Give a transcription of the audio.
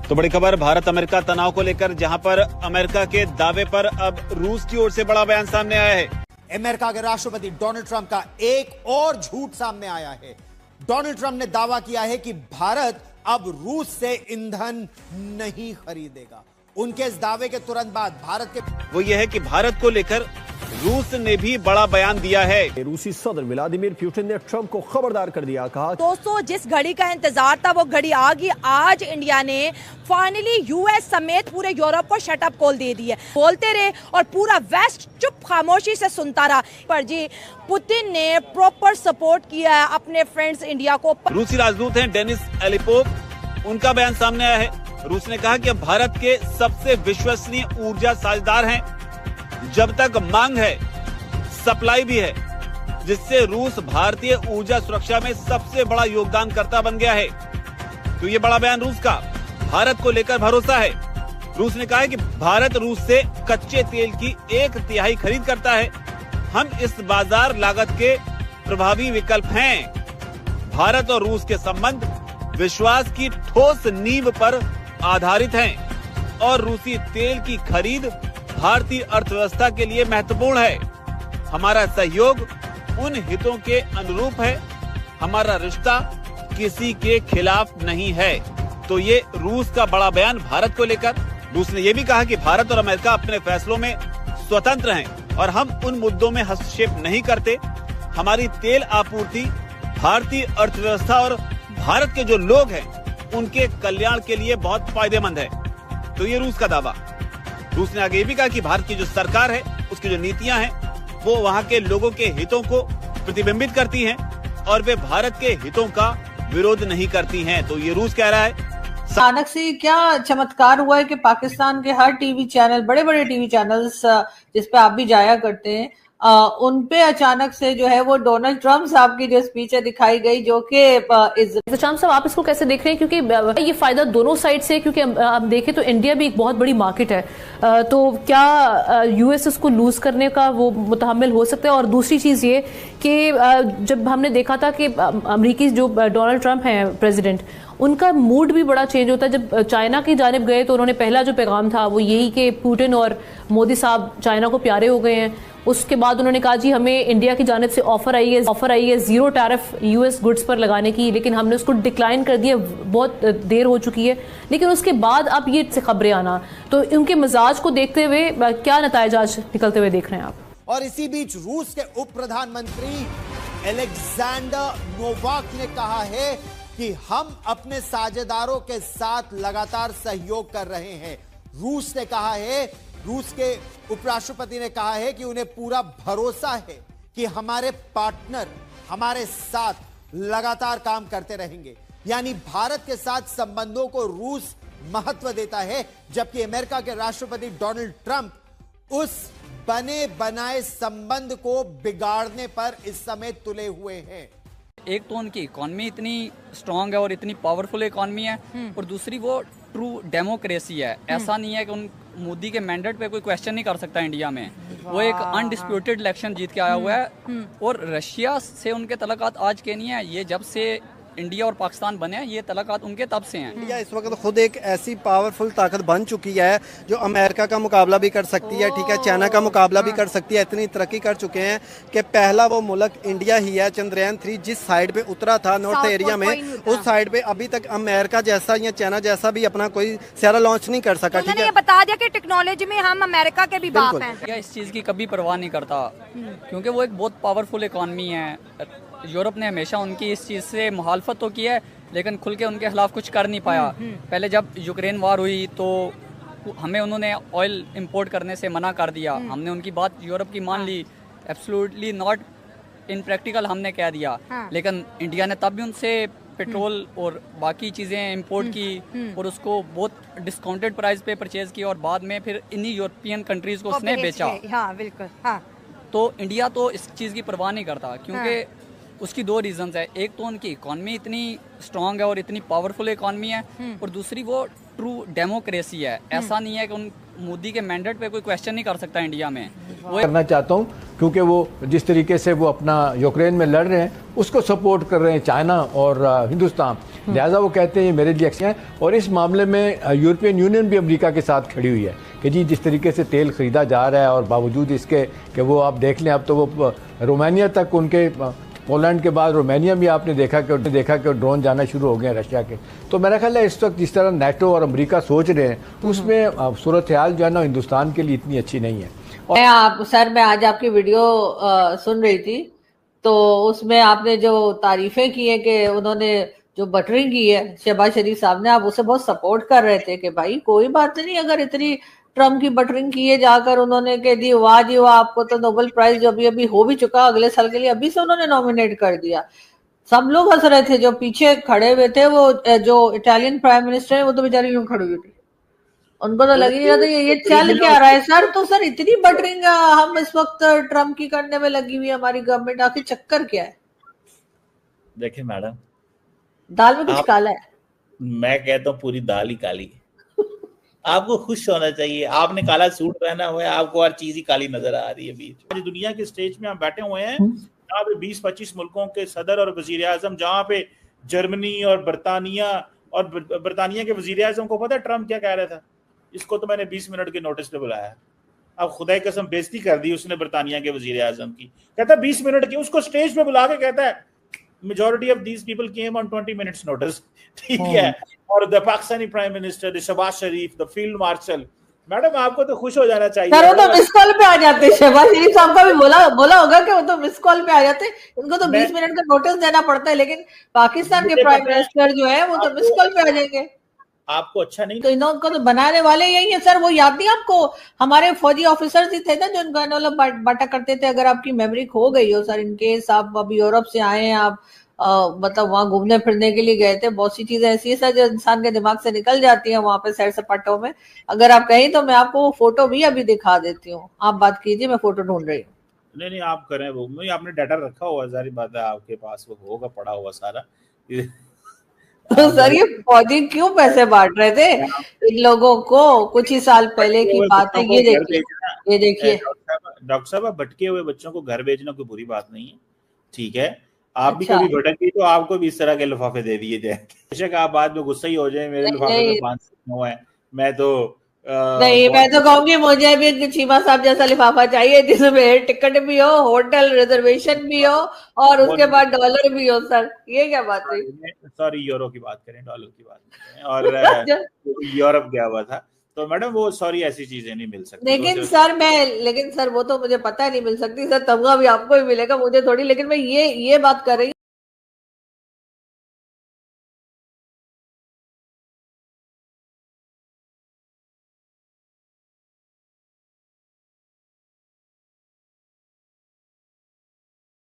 तो बड़ी खबर भारत अमेरिका तनाव को लेकर, जहां पर अमेरिका के दावे पर अब रूस की ओर से बड़ा बयान सामने आया है। अमेरिका के राष्ट्रपति डोनाल्ड ट्रंप का एक और झूठ सामने आया है। डोनाल्ड ट्रंप ने दावा किया है कि भारत अब रूस से ईंधन नहीं खरीदेगा। उनके इस दावे के तुरंत बाद भारत के वो ये है कि भारत को लेकर रूस ने भी बड़ा बयान दिया है। रूसी सदर व्लादिमीर पुतिन ने ट्रंप को खबरदार कर दिया, कहा दोस्तों जिस घड़ी का इंतजार था वो घड़ी आ गई। आज इंडिया ने फाइनली यूएस समेत पूरे यूरोप को शटअप कॉल दे दी है। बोलते रहे और पूरा वेस्ट चुप खामोशी से सुनता रहा, पर जी पुतिन ने प्रॉपर सपोर्ट किया है अपने फ्रेंड्स इंडिया को। रूसी राजदूत हैं डेनिस एलिपोव, उनका बयान सामने आया है। रूस ने कहा कि अब भारत के सबसे विश्वसनीय ऊर्जा साझेदार हैं। जब तक मांग है सप्लाई भी है, जिससे रूस भारतीय ऊर्जा सुरक्षा में सबसे बड़ा योगदानकर्ता बन गया है। तो ये बड़ा बयान रूस का भारत को लेकर भरोसा है। रूस ने कहा है कि भारत रूस से कच्चे तेल की 1/3 खरीद करता है। हम इस बाजार लागत के प्रभावी विकल्प हैं। भारत और रूस के संबंध विश्वास की ठोस नींव पर आधारित हैं और रूसी तेल की खरीद भारतीय अर्थव्यवस्था के लिए महत्वपूर्ण है। हमारा सहयोग उन हितों के अनुरूप है। हमारा रिश्ता किसी के खिलाफ नहीं है। तो ये रूस का बड़ा बयान भारत को लेकर। रूस ने यह भी कहा कि भारत और अमेरिका अपने फैसलों में स्वतंत्र हैं और हम उन मुद्दों में हस्तक्षेप नहीं करते। हमारी तेल आपूर्ति भारतीय अर्थव्यवस्था और भारत के जो लोग हैं उनके कल्याण के लिए बहुत फायदेमंद है। तो ये रूस का दावा। रूस ने आगे ये भी कहा कि भारत की जो सरकार है उसकी जो नीतियां हैं वो वहां के लोगों के हितों को प्रतिबिंबित करती हैं और वे भारत के हितों का विरोध नहीं करती हैं। तो ये रूस कह रहा है। अचानक से क्या चमत्कार हुआ है कि पाकिस्तान के हर टीवी चैनल, बड़े बड़े टीवी चैनल्स जिसपे आप भी जाया करते हैं, उन पे अचानक से जो है वो डोनाल्ड ट्रंप साहब की जो स्पीच है दिखाई गई, जो कि ट्रंप साहब, आप इसको कैसे देख रहे हैं? क्योंकि ये फायदा दोनों साइड से, क्योंकि आप देखें तो इंडिया भी एक बहुत बड़ी मार्केट है, तो क्या यूएस इसको लूज करने का वो मुतहम्मिल हो सकता है? और दूसरी चीज ये कि जब हमने देखा था कि अमेरिकी जो डोनाल्ड ट्रंप हैं प्रेसिडेंट, उनका मूड भी बड़ा चेंज होता है। जब चाइना की जानिब गए तो उन्होंने पहला जो पैगाम था वो यही कि पुतिन और मोदी साहब चाइना को प्यारे हो गए हैं। उसके बाद उन्होंने कहा जी हमें इंडिया की जानिब से ऑफर आई है 0 टैरिफ यूएस गुड्स पर लगाने की, लेकिन हमने उसको डिक्लाइन कर दिया, बहुत देर हो चुकी है। लेकिन उसके बाद अब ये खबरें आना, तो उनके मिजाज को देखते हुए क्या नतीजा आज निकलते हुए देख रहे हैं आप? और इसी बीच रूस के उप प्रधानमंत्री अलेक्जेंडर नोवाक ने कहा है कि हम अपने साझेदारों के साथ लगातार सहयोग कर रहे हैं। रूस ने कहा है, रूस के उपराष्ट्रपति ने कहा है कि उन्हें पूरा भरोसा है कि हमारे पार्टनर हमारे साथ लगातार काम करते रहेंगे। यानी भारत के साथ संबंधों को रूस महत्व देता है, जबकि अमेरिका के राष्ट्रपति डोनाल्ड ट्रंप उस बने बनाए संबंध को बिगाड़ने पर इस समय तुले हुए हैं। एक तो उनकी इकॉनमी इतनी स्ट्रांग है और इतनी पावरफुल इकॉनमी है, और दूसरी वो ट्रू डेमोक्रेसी है। ऐसा नहीं है कि उन मोदी के मैंडेट पे कोई क्वेश्चन नहीं कर सकता इंडिया में। वो एक अनडिस्प्यूटेड इलेक्शन जीत के आया हुआ है। और रशिया से उनके तल्लुकात आज के नहीं है, ये जब से इंडिया और पाकिस्तान बने हैं, ये तल्लुकात उनके तब से हैं। इंडिया इस वक्त खुद एक ऐसी पावरफुल ताकत बन चुकी है जो अमेरिका का मुकाबला भी कर सकती है, ठीक है, चाइना का मुकाबला भी कर सकती है। इतनी तरक्की कर चुके हैं कि पहला वो मुल्क इंडिया ही है चंद्रयान 3 जिस साइड पे उतरा था नॉर्थ एरिया में, उस साइड पे अभी तक अमेरिका जैसा या चाइना जैसा भी अपना कोई सारा लॉन्च नहीं कर सका। ठीक है, बता दिया कि टेक्नोलॉजी में हम अमेरिका के भी बाप हैं। इस चीज की कभी परवाह नहीं करता, क्योंकि वो एक बहुत पावरफुल इकॉनमी है। यूरोप ने हमेशा उनकी इस चीज़ से मुखालफत तो की है, लेकिन खुल के उनके खिलाफ कुछ कर नहीं पाया। पहले जब यूक्रेन वार हुई तो हमें उन्होंने ऑयल इंपोर्ट करने से मना कर दिया। हमने उनकी बात यूरोप की मान ली, एब्सोल्युटली नॉट इन प्रैक्टिकल हमने कह दिया। लेकिन इंडिया ने तब भी उनसे पेट्रोल और बाकी चीज़ें इंपोर्ट की और उसको बहुत डिस्काउंटेड प्राइस पे परचेज की, और बाद में फिर इन्हीं यूरोपियन कंट्रीज को उसने बेचा। हाँ, बिल्कुल, हाँ। तो इंडिया तो इस चीज़ की परवाह नहीं करता, क्योंकि उसकी दो रीजंस है। एक तो उनकी इकॉनमी इतनी स्ट्रांग है और इतनी पावरफुल इकॉनमी है, और दूसरी वो ट्रू डेमोक्रेसी है। ऐसा नहीं है कि उन मोदी के मैंडेट पे कोई क्वेश्चन नहीं कर सकता इंडिया में। करना चाहता हूं, क्योंकि वो जिस तरीके से वो अपना यूक्रेन में लड़ रहे हैं उसको सपोर्ट कर रहे हैं चाइना और हिंदुस्तान, लिहाजा वो कहते हैं ये मेरे लिए अच्छा है। और इस मामले में यूरोपियन यूनियन भी अमेरिका के साथ खड़ी हुई है कि जी जिस तरीके से तेल ख़रीदा जा रहा है और बावजूद इसके कि वो आप देख लें, अब तो वो रोमानिया तक, उनके पोलैंड के बाद रोमानिया भी आपने देखा कि ड्रोन जाना शुरू हो गए हैं रशिया के। तो मेरा ख्याल है इस वक्त जिस तरह नाटो और अमेरिका सोच रहे हैं उसमें सूरत हाल जो है ना हिंदुस्तान के लिए इतनी अच्छी नहीं है। मैं आज आपकी वीडियो सुन रही थी, तो उसमें आपने जो तारीफें की है कि उन्होंने जो बटरिंग की है शहबाज शरीफ साहब ने, आप उसे बहुत सपोर्ट कर रहे थे कि भाई कोई बात नहीं, अगर इतनी ट्रम्प की बटरिंग की है, जाकर उन्होंने कह दी वाह जी वाह, आपको तो नोबेल प्राइज जो अभी हो भी चुका अगले साल के लिए, अभी से उन्होंने नॉमिनेट कर दिया। सब लोग हंस रहे थे, जो पीछे खड़े हुए थे, वो जो इटालियन प्राइम मिनिस्टर है वो तो बेचारी यूं खड़ी हुई थी, उनको तो लग ही रहा था ये चल क्या रहा है सर। तो सर इतनी बटरिंग हम इस वक्त ट्रम्प की करने में लगी हुई है हमारी गवर्नमेंट, आखिर चक्कर क्या है? देखिए मैडम, दाल में कुछ काला है। मैं कहता हूँ पूरी दाल ही काली है। आपको खुश होना चाहिए, आपने काला सूट पहना हुआ है, आपको हर चीज ही काली नजर आ रही है। बीच आज दुनिया के स्टेज में हम बैठे हुए हैं जहाँ पे 20-25 मुल्कों के सदर और वजीर आजम, जहाँ पे जर्मनी और बरतानिया के वजीर आजम को पता है ट्रम्प क्या कह रहा था, इसको तो मैंने 20 मिनट के नोटिस पे बुलाया। अब खुदा की कसम बेइज्जती कर दी उसने बरतानिया के वजीर आजम की। कहता 20 मिनट की, उसको स्टेज पे बुला के कहता है majority of these people came on 20 minutes notice, ठीक है। और the Pakistani prime minister, the Shahbaz Sharif, the field marshal, madam आपको तो खुश हो जाना चाहिए। सर वो तो मिस कॉल पे आ जाते, शहबाज शरीफ साहब का भी बोला होगा कि वो तो मिस कॉल पे आ जाते, उनको तो 20 मिनट का नोटिस देना पड़ता है, लेकिन पाकिस्तान के प्राइम मिनिस्टर जो है वो तो मिस कॉल पे आ जाएंगे। आपको अच्छा नहीं, तो इनको तो बनाने वाले यही है सर। वो याद नहीं आपको, हमारे फौजी ऑफिसर्स ही थे ना जो इनको एनवलप बांटा करते थे। अगर आपकी मेमोरी खो गई हो सर, इनकेस आप अभी यूरोप से आए हैं, आप मतलब वहां घूमने फिरने के लिए गए थे, बहुत सी चीजें ऐसी है सर जो इंसान के दिमाग से निकल जाती हैं वहां पे सैर सपाटों में। अगर आप कहें तो मैं आपको वो फोटो भी अभी दिखा देती हूँ, आप बात कीजिए, मैं फोटो ढूंढ रही हूँ। नहीं आप करें, वो नहीं, आपने डाटा रखा हुआ, सारी बात है आपके पास, वो होगा पड़ा हुआ सारा। तो सर ये फौजी क्यों पैसे बांट रहे थे इन लोगों को? कुछ ही साल पहले की बात है, ये देखिए डॉक्टर साहब, भटके हुए बच्चों को घर भेजना कोई बुरी बात नहीं है, ठीक है। आप भी कभी भटक गई तो आपको भी इस तरह के लिफाफे दे दिए जाए। बेशक आप बाद में गुस्सा ही हो जाए, मेरे लिफाफे में 500 है, मैं तो नहीं, मैं तो कहूंगी मुझे भी चीमा साहब जैसा लिफाफा चाहिए जिसमें एयर टिकट भी हो, होटल रिजर्वेशन भी हो और उसके बाद डॉलर भी हो। सर ये क्या बात है? सॉरी, यूरो की बात करें, डॉलर की बात करें। और यूरोप गया हुआ था तो मैडम वो सॉरी ऐसी चीजें नहीं मिल सकती। लेकिन सर वो तो मुझे पता नहीं मिल सकती सर, तमगा भी आपको ही मिलेगा, मुझे थोड़ी। लेकिन मैं ये बात कर रही हूँ